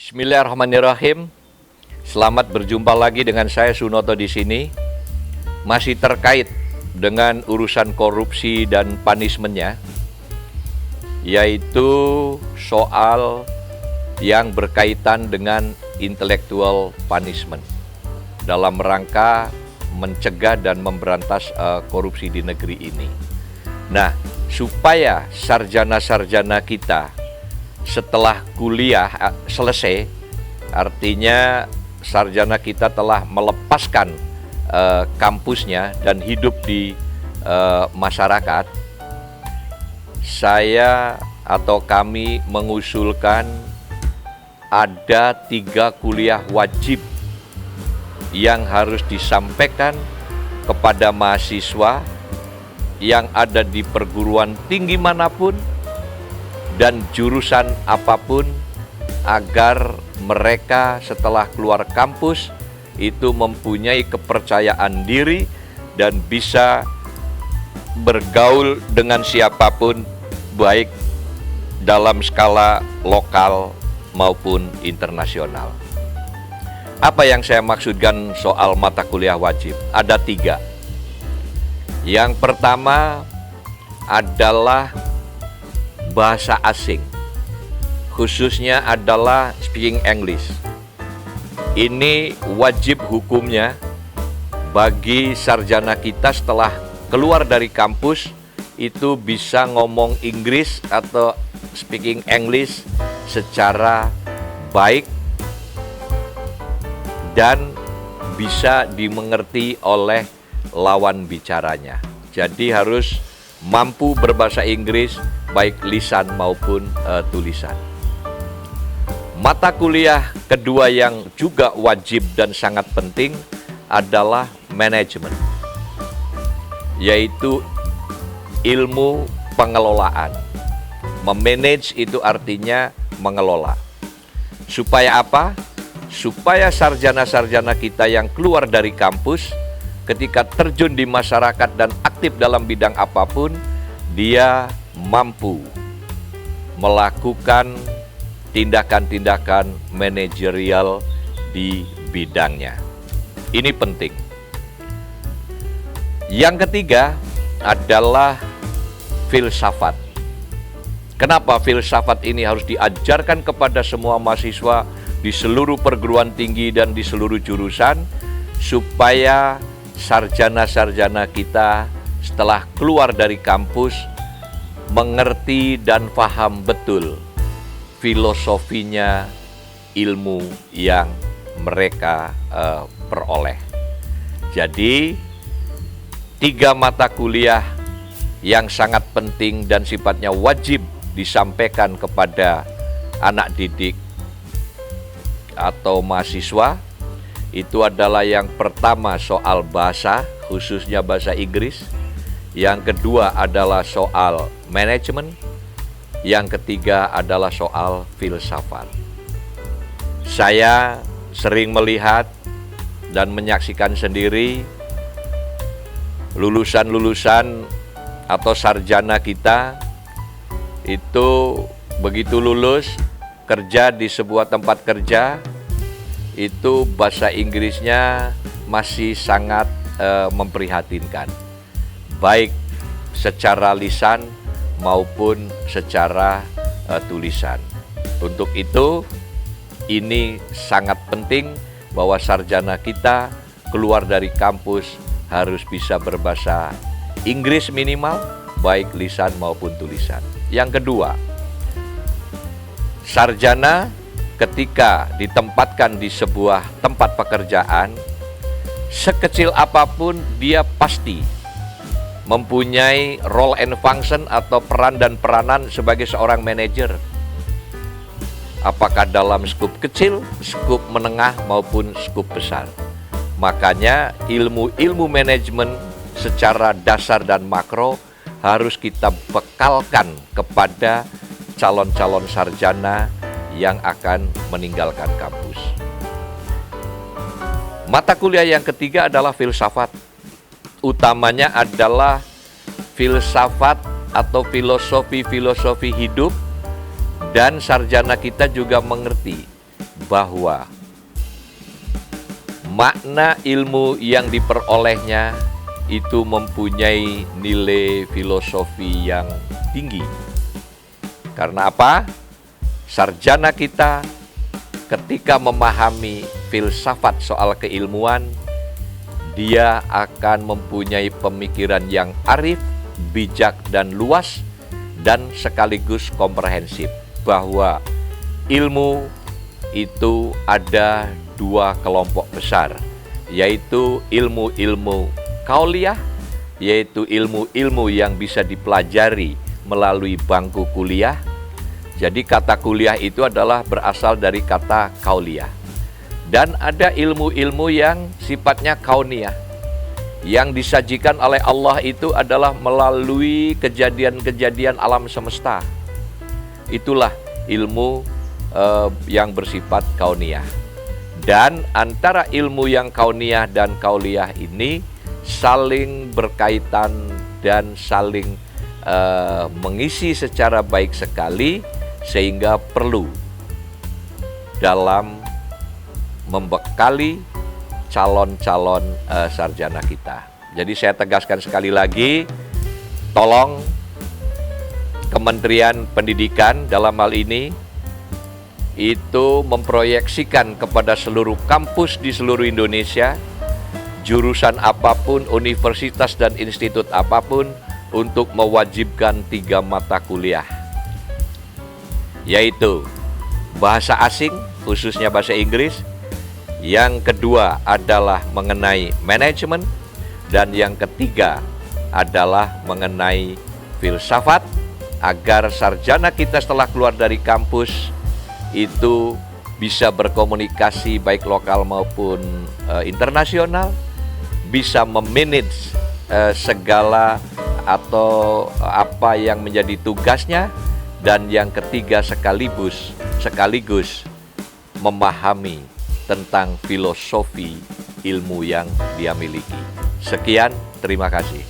Bismillahirrahmanirrahim. Selamat berjumpa lagi dengan saya Sunoto di sini. Masih terkait dengan urusan korupsi dan punishment-nya, yaitu soal yang berkaitan dengan intellectual punishment dalam rangka mencegah dan memberantas korupsi di negeri ini. Nah, supaya sarjana-sarjana kita setelah kuliah selesai, artinya sarjana kita telah melepaskan kampusnya dan hidup di masyarakat, saya atau kami mengusulkan ada 3 kuliah wajib yang harus disampaikan kepada mahasiswa yang ada di perguruan tinggi manapun dan jurusan apapun, agar mereka setelah keluar kampus itu mempunyai kepercayaan diri dan bisa bergaul dengan siapapun, baik dalam skala lokal maupun internasional. Apa yang saya maksudkan soal mata kuliah wajib? Ada 3. Yang pertama adalah bahasa asing, khususnya adalah speaking English. Ini wajib hukumnya bagi sarjana kita setelah keluar dari kampus itu bisa ngomong Inggris atau speaking English secara baik dan bisa dimengerti oleh lawan bicaranya. Jadi harus mampu berbahasa Inggris baik lisan maupun tulisan. Mata kuliah kedua yang juga wajib dan sangat penting adalah manajemen, yaitu ilmu pengelolaan. Memanage itu artinya mengelola. Supaya apa? Supaya sarjana-sarjana kita yang keluar dari kampus ketika terjun di masyarakat dan aktif dalam bidang apapun, dia mampu melakukan tindakan-tindakan manajerial di bidangnya. Ini penting. Yang ketiga adalah filsafat. Kenapa filsafat ini harus diajarkan kepada semua mahasiswa di seluruh perguruan tinggi dan di seluruh jurusan, supaya sarjana-sarjana kita setelah keluar dari kampus mengerti dan paham betul filosofinya ilmu yang mereka peroleh. Jadi 3 mata kuliah yang sangat penting dan sifatnya wajib disampaikan kepada anak didik atau mahasiswa itu adalah yang pertama soal bahasa, khususnya bahasa Inggris. Yang kedua adalah soal manajemen. Yang ketiga adalah soal filsafat. Saya sering melihat dan menyaksikan sendiri lulusan-lulusan atau sarjana kita itu begitu lulus kerja di sebuah tempat kerja, itu bahasa Inggrisnya masih sangat memprihatinkan, baik secara lisan maupun secara tulisan. Untuk itu, ini sangat penting bahwa sarjana kita keluar dari kampus harus bisa berbahasa Inggris minimal, baik lisan maupun tulisan. Yang kedua, sarjana ketika ditempatkan di sebuah tempat pekerjaan, sekecil apapun dia pasti mempunyai role and function atau peran dan peranan sebagai seorang manajer. Apakah dalam skup kecil, skup menengah maupun skup besar. Makanya ilmu manajemen secara dasar dan makro harus kita bekalkan kepada calon-calon sarjana yang akan meninggalkan kampus. Mata kuliah yang ketiga adalah filsafat. Utamanya adalah filsafat atau filosofi hidup, dan sarjana kita juga mengerti bahwa makna ilmu yang diperolehnya itu mempunyai nilai filosofi yang tinggi. Karena apa? Sarjana kita ketika memahami filsafat soal keilmuan, dia akan mempunyai pemikiran yang arif, bijak dan luas, dan sekaligus komprehensif. Bahwa ilmu itu ada dua kelompok besar, yaitu ilmu-ilmu kauliyah, yaitu ilmu-ilmu yang bisa dipelajari melalui bangku kuliah. Jadi kata kuliah itu adalah berasal dari kata kauliyah. Dan ada ilmu-ilmu yang sifatnya kauniyah, yang disajikan oleh Allah itu adalah melalui kejadian-kejadian alam semesta. Itulah ilmu yang bersifat kauniyah. Dan antara ilmu yang kauniyah dan kauliyah ini saling berkaitan dan saling mengisi secara baik sekali, sehingga perlu dalam membekali calon-calon sarjana kita. Jadi saya tegaskan sekali lagi, tolong Kementerian Pendidikan dalam hal ini itu memproyeksikan kepada seluruh kampus di seluruh Indonesia, jurusan apapun, universitas dan institut apapun, untuk mewajibkan 3 mata kuliah, yaitu bahasa asing, khususnya bahasa Inggris. Yang kedua adalah mengenai manajemen, dan yang ketiga adalah mengenai filsafat, agar sarjana kita setelah keluar dari kampus itu bisa berkomunikasi baik lokal maupun internasional, bisa memanage segala atau apa yang menjadi tugasnya, dan yang ketiga sekaligus memahami tentang filosofi ilmu yang dia miliki. Sekian, terima kasih.